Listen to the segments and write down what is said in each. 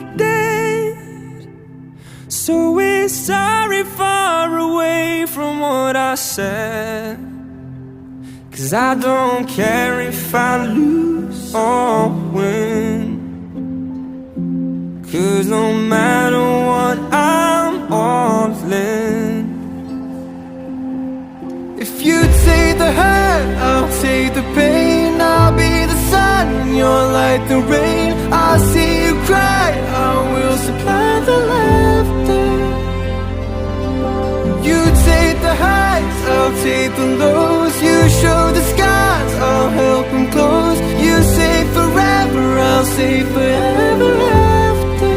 dead. So we're sorry, far away from what I said. 'Cause I don't care if I lose or win, 'cause no matter what, I'm all in. If you take the hurt, I'll take the pain. I'll be the sun, you're like the rain. I'll see you cry, I will supply the laughter. You take the highs, I'll take the lows. You show the skies, I'll help them close. You say forever, I'll say forever after.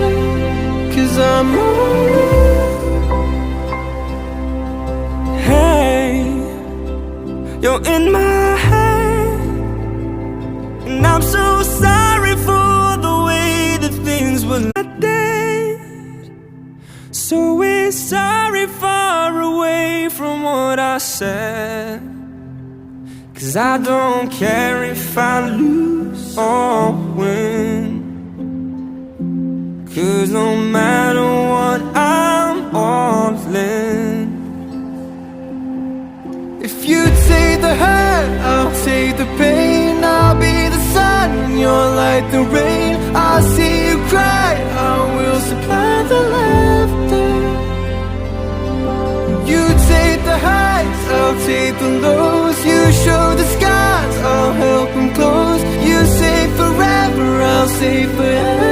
'Cause I'm all in. Hey, you're in my head, and I'm so sorry for the way that things were dead. So we're sorry, far away from what I said. 'Cause I don't care if I lose or win, 'cause no matter what, I'm all in. If you take the hurt, I'll take the pain. I'll be the sun, you're like the rain. I'll see you cry, I will supply the laughter. You take the highs, I'll take the lows. You show the skies, I'll help them close. You say forever, I'll say forever.